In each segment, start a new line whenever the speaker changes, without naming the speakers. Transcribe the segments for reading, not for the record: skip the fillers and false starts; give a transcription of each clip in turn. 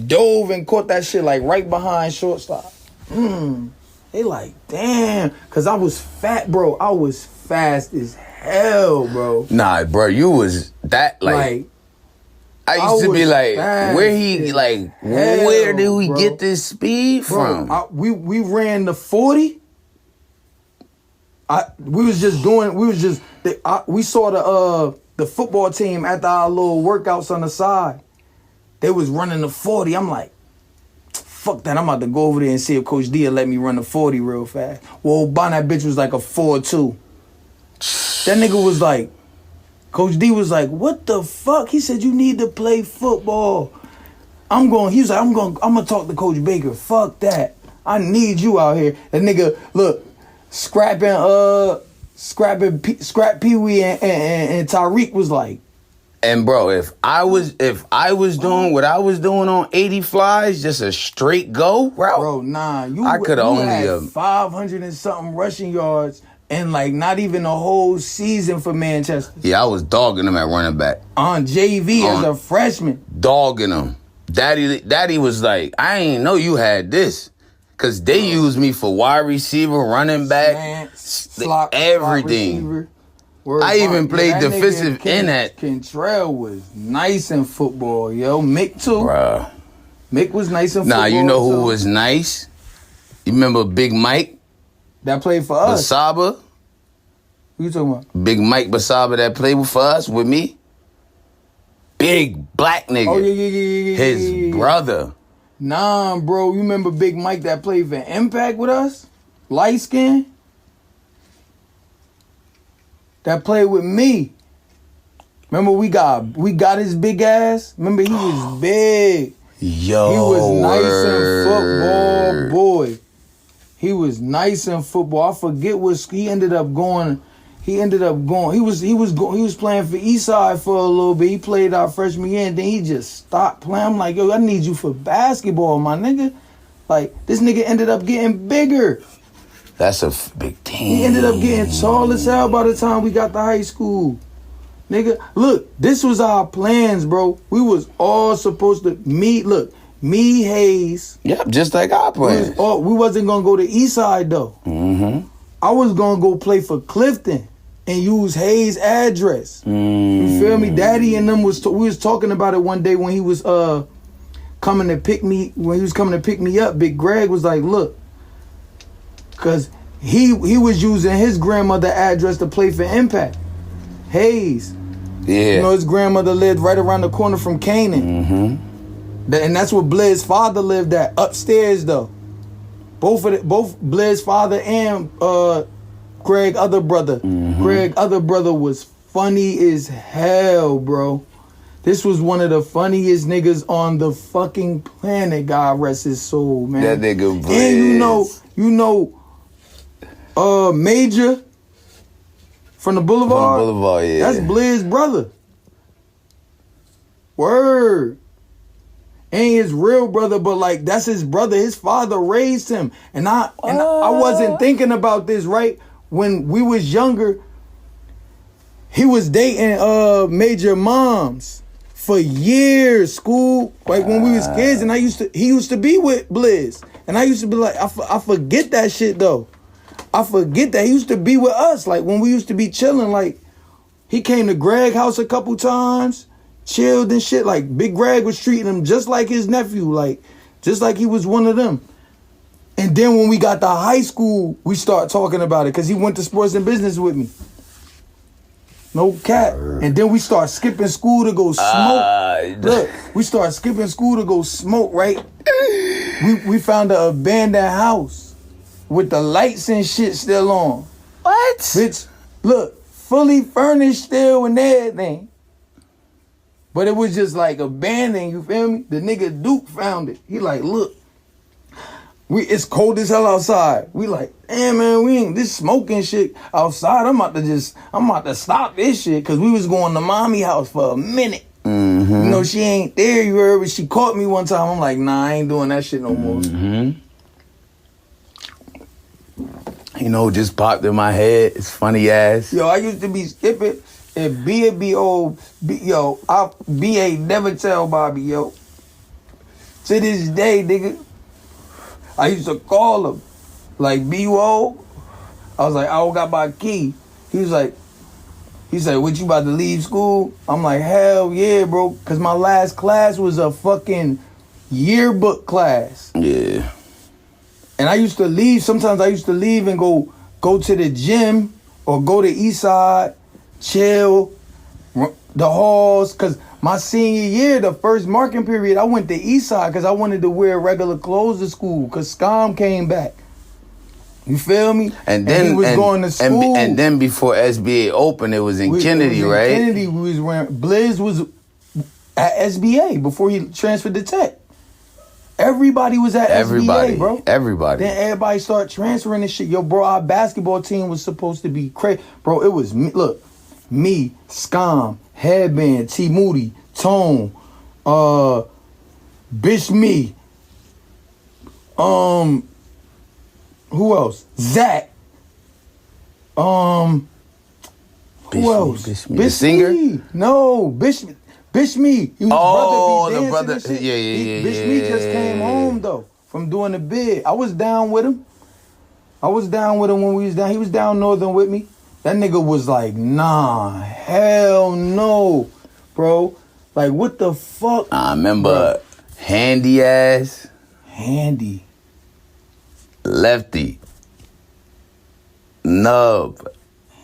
dove and caught that shit like right behind shortstop. They like, damn. Because I was fat, bro. I was fast as hell, bro.
Nah, bro, you was that, like I used to be like, where did we get this speed from?
We ran the 40. We saw the football team after our little workouts on the side. They was running the 40. I'm like, fuck that. I'm about to go over there and see if Coach D will let me run the 40 real fast. Well, by that bitch was like a 4.2. That nigga was like, Coach D was like, what the fuck? He said, you need to play football. I'm gonna talk to Coach Baker. Fuck that. I need you out here. That nigga, look, Scrap Pee Wee and Tyreek was like.
And bro, if I was doing what I was doing on 80 flies, just a straight go route.
Bro, nah,
I could only
had 500 and something rushing yards. And like not even a whole season for Manchester.
Yeah, I was dogging them at running back.
On JV as a freshman.
Dogging them. Daddy was like, I ain't know you had this. Cause they used me for wide receiver, running back, everything. I even played defensive end at.
Kentrell was nice in football, yo. Mick too.
Bruh.
Mick was nice in football.
Nah, you know who was nice? You remember Big Mike?
That played for us.
Basaba.
Who you talking about?
Big Mike Basaba that played for us with me. Big black nigga.
Oh, yeah.
His brother.
Nah, bro. You remember Big Mike that played for Impact with us? Light skin? That played with me. Remember we got his big ass? Remember he was big.
Yo,
he was nice in football, boy. He was nice in football. I forget what he ended up going. He was playing for Eastside for a little bit. He played our freshman year, and then he just stopped playing. I'm like, yo, I need you for basketball, my nigga. Like, this nigga ended up getting bigger.
That's a big team.
He ended up getting tall as hell by the time we got to high school. Nigga, look, this was our plans, bro. We was all supposed to meet, me, Hayes.
Yep, just like our plans.
We wasn't going to go to Eastside, though.
Mm-hmm.
I was going to go play for Clifton and use Hayes' address. You feel me? Daddy and them we was talking about it one day when he was coming to pick me up. Big Greg was like, look, because he was using his grandmother address to play for Impact. Hayes.
Yeah.
You know, his grandmother lived right around the corner from Canaan.
Mm-hmm.
And that's where Blair's father lived at, upstairs though. Both Blair's father and Greg other brother. Mm-hmm. Greg other brother was funny as hell, bro. This was one of the funniest niggas on the fucking planet. God rest his soul, man.
That nigga Blaze.
And you know, Major from the Boulevard.
From the Boulevard, yeah.
That's Blair's brother. Word. Ain't his real brother, but like that's his brother. His father raised him. And I wasn't thinking about this, right? When we was younger, he was dating Major moms for years, school. Like when we was kids, and he used to be with Blizz. And I used to be like, I forget that shit though. I forget that he used to be with us. Like when we used to be chilling, like he came to Greg's house a couple times. Chilled and shit. Like Big Greg was treating him just like his nephew, like just like he was one of them. And then when we got to high school, we start talking about it because he went to sports and business with me. No cap. And then we start skipping school to go smoke. Look, we start skipping school to go smoke, right? We found an abandoned house with the lights and shit still on.
What?
Bitch, look, fully furnished still and everything. But it was just like abandoned, you feel me? The nigga Duke found it. He like, look, it's cold as hell outside. We like, damn man, we ain't this smoking shit outside. I'm about to stop this shit. Cause we was going to mommy house for a minute.
Mm-hmm.
You know, she ain't there, you heard, but she caught me one time. I'm like, nah, I ain't doing that shit no more.
Mm-hmm. You know, just popped in my head. It's funny ass.
Yo, I used to be skipping. And B.A. never tell Bobby, yo. To this day, nigga, I used to call him. Like, B.O. I was like, I got my key. He said, what, you about to leave school? I'm like, hell yeah, bro. Because my last class was a fucking yearbook class.
Yeah.
And I used to leave. Sometimes I used to leave and go to the gym or go to Eastside, chill, the halls. Because my senior year, the first marking period, I went to Eastside because I wanted to wear regular clothes to school because Scom came back. You feel me?
And then
he was going to school.
And then before SBA opened, it was in Kennedy, right?
Kennedy, we was wearing. Blizz was at SBA before he transferred to Tech. Everybody was at SBA, bro.
Everybody.
Then everybody started transferring this shit. Yo, bro, our basketball team was supposed to be crazy. Bro, it was me. Look, me, Scom, Headband, T. Moody, Tone, Bitch Me, who else? Zach. Who else?
Bitch Me. The singer?
No, Bitch Me. He was
the brother. Yeah.
Bitch Me just came home though from doing the bid. I was down with him. When we was down. He was down northern with me. That nigga was like, nah, hell no, bro. Like, what the fuck?
I remember Handy ass.
Handy.
Lefty. Nub.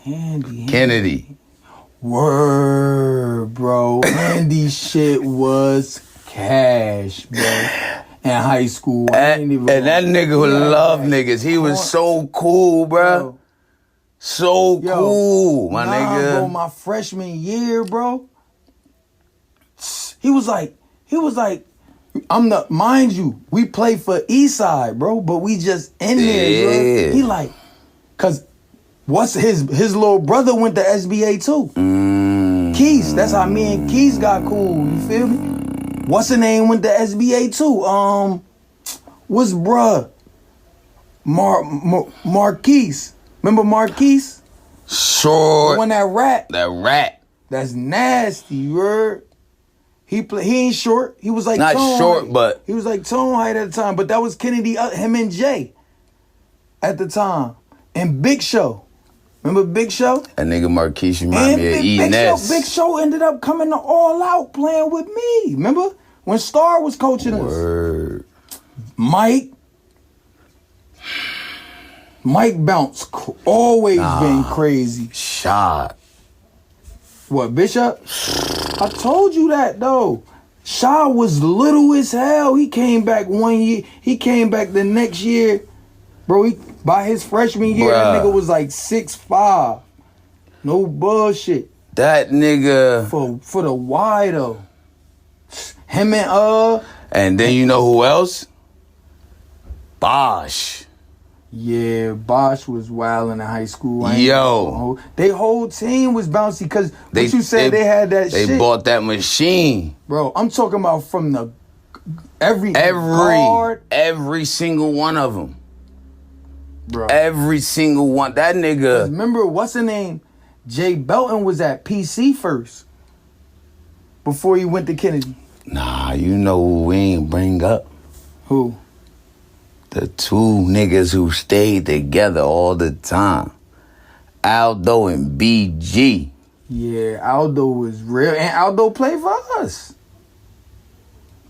Handy.
Kennedy.
Word, bro. Handy shit was cash, bro. In high school.
And that nigga would love niggas. He was so cool, bro. So cool, my nigga.
Bro, my freshman year, bro. He was like, mind you, we play for Eastside, bro, but we just in there, bro. He like, cause what's his little brother went to SBA too. Keith, that's how me and Keith got cool, you feel me? What's the name went to SBA too? What's bruh? Marquise. Remember Marquise?
Sure.
The one that rat.
That rat.
That's nasty, you heard? He ain't short. He was like
not
Tone
short,
height.
but
he was like Tone height at the time. But that was Kennedy, him and Jay at the time. And Big Show. Remember Big Show?
That nigga Marquise remind me of E-Ness.
Big Show ended up coming to All Out playing with me. Remember? When Star was coaching us. Mike Bounce. Always been crazy.
Shot.
What, Bishop? I told you that, though. Shaw was little as hell. He came back one year. He came back the next year. Bro, by his freshman year, that nigga was like 6'5". No bullshit.
That nigga.
For the Y, though. Him and
And then you know who else? Bosh.
Yeah, Bosh was wild in high school. They whole team was bouncy because what you said they had that shit.
They bought that machine.
Bro, I'm talking about from the every
single one of them.
Bro.
Every single one. That nigga.
Remember, what's the name? Jay Belton was at PC first. Before he went to Kennedy.
Nah, you know who we ain't bring up?
Who?
The two niggas who stayed together all the time. Aldo and BG.
Yeah, Aldo was real. And Aldo played for us.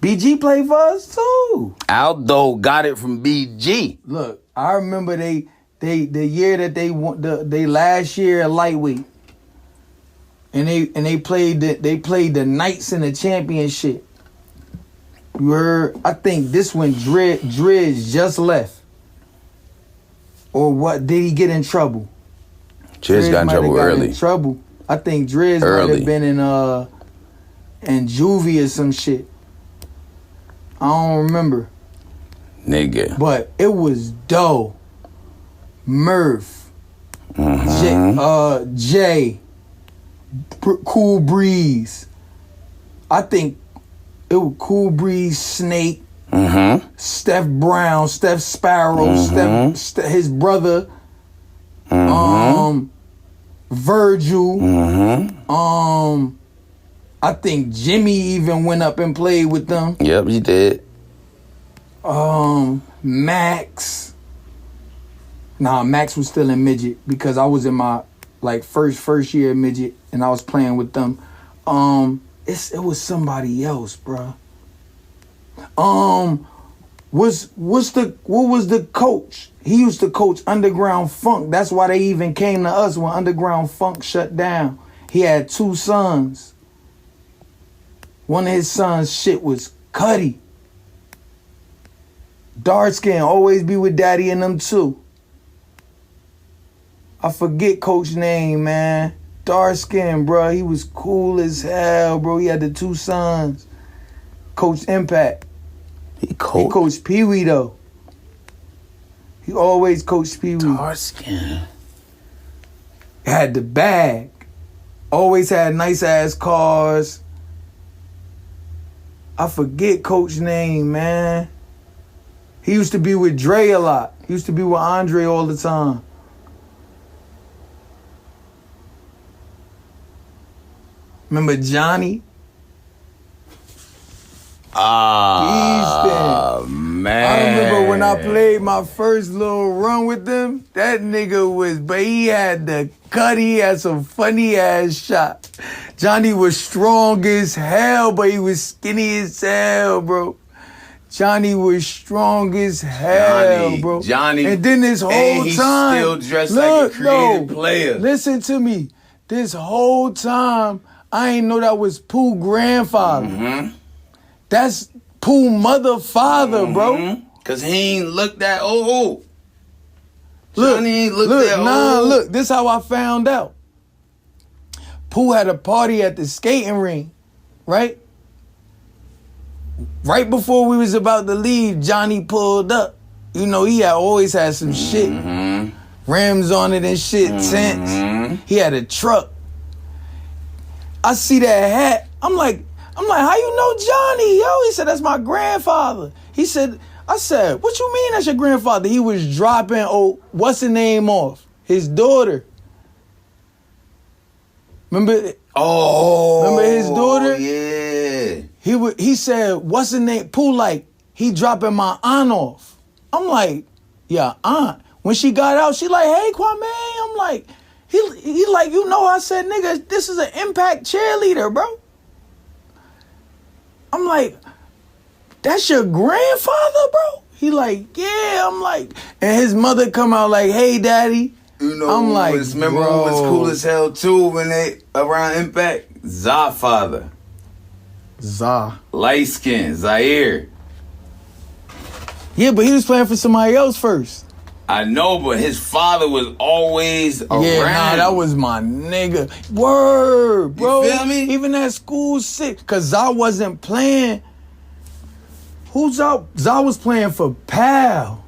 BG played for us too.
Aldo got it from BG.
Look, I remember the year that they won they last year at lightweight. And they played the Knights in the championship. You heard? I think this one Driz just left. Or what? Did he get in trouble?
Driz got in trouble early.
I think Driz might have been in juvie or some shit. I don't remember.
Nigga.
But it was dope. Murph. Jay. Cool Breeze. I think it was Cool Breeze, Snake, Steph Brown, Steph Sparrow, his brother, Virgil. I think Jimmy even went up and played with them.
Yep, he did.
Max. Nah, Max was still in midget because I was in my like first year midget and I was playing with them. It was somebody else, bruh. What was the coach? He used to coach Underground Funk. That's why they even came to us when Underground Funk shut down. He had 2 sons. One of his sons' shit was Cuddy. Dark skin, always be with daddy and them too. I forget coach name, man. Dark skin, bro. He was cool as hell, bro. He had the 2 sons. Coach Impact. He coached Pee Wee though. He always coached Pee Wee.
Dark skin.
Had the bag. Always had nice ass cars. I forget coach name, man. He used to be with Dre a lot. He used to be with Andre all the time. Remember Johnny?
Man.
I remember when I played my first little run with them, that nigga but he had the cut, he had some funny ass shots. Johnny was strong as hell, but he was skinny as hell, bro. Johnny was strong as hell, bro.
Johnny.
And then this whole
and he
time.
Still dressed like a creative player.
Listen to me. This whole time, I ain't know that was Pooh grandfather.
Mm-hmm.
That's Pooh mother father, bro.
Cause he ain't look that old. Johnny ain't look that old.
Look, this how I found out. Pooh had a party at the skating ring, right? Right before we was about to leave, Johnny pulled up. You know, he always had some shit. Rims on it and shit, tents. He had a truck. I see that hat. I'm like, how you know Johnny, yo? He said, that's my grandfather. I said, what you mean that's your grandfather? He was dropping, what's the name off? His daughter. Remember his daughter?
Yeah.
He said, what's the name? Pooh, like, he dropping my aunt off. I'm like, yeah, aunt. When she got out, she like, hey, Kwame. I'm like, he like, you know, I said, nigga, this is an Impact cheerleader, bro. I'm like, that's your grandfather, bro? He like, yeah. I'm like, and his mother come out like, hey, daddy.
You know,
I'm like,
remember who was cool as hell too when they around Impact? Za father.
Za.
Light skin, Zaire.
Yeah, but he was playing for somebody else first.
I know, but his father was always around.
Yeah, nah, that was my nigga. Word, bro.
You feel me?
Even at school 6, cause Za wasn't playing. Who's Za? Za was playing for Pal.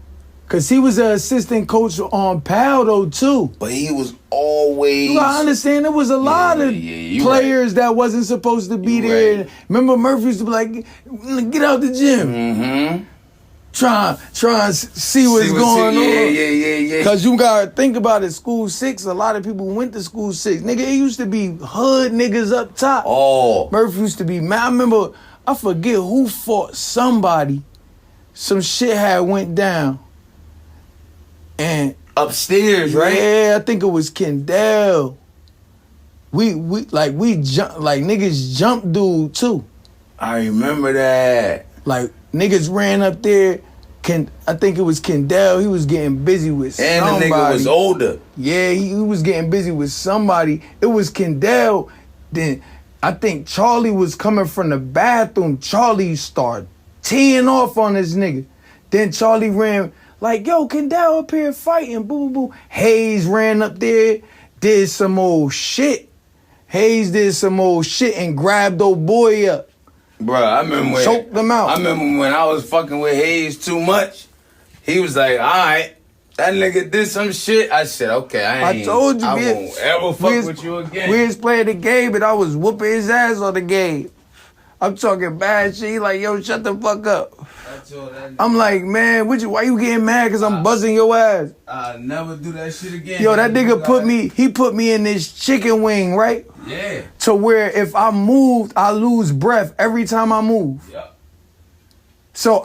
Cause he was an assistant coach on Pal though too.
But he was always.
You gotta understand, there was a lot of players that wasn't supposed to be there. Right. Remember Murphy used to be like, get out the gym. Try and see what's going on.
Yeah.
Cause you gotta think about it, school 6, a lot of people went to school 6. Nigga, it used to be hood niggas up top.
Oh.
Murphy used to be mad. I remember, I forget who fought somebody. Some shit had went down. And
upstairs, right?
Yeah, I think it was Kendall. We jump, like niggas jumped dude too.
I remember that.
Like niggas ran up there. I think it was Kendall. He was getting busy with somebody.
And the nigga was older.
Yeah, he was getting busy with somebody. It was Kendall. Then I think Charlie was coming from the bathroom. Charlie started teeing off on this nigga. Then Charlie ran like, yo, Kendall up here fighting. Boo, boo, boo. Hayes ran up there, did some old shit. Hayes did some old shit and grabbed old boy up.
Bruh, I remember when
choked them out.
I remember when I was fucking with Hayes too much. He was like, all right, that nigga did some shit. I said, okay, I
told you,
I won't ever fuck with you again.
We was playing the game and I was whooping his ass on the game. I'm talking bad shit. He like, yo, shut the fuck up. I'm like, man, why you getting mad? Cause I'm buzzing your ass.
I'll never do that shit again.
Yo, that nigga put me in this chicken wing, right?
Yeah.
To where if I moved, I lose breath every time I move.
Yep.
So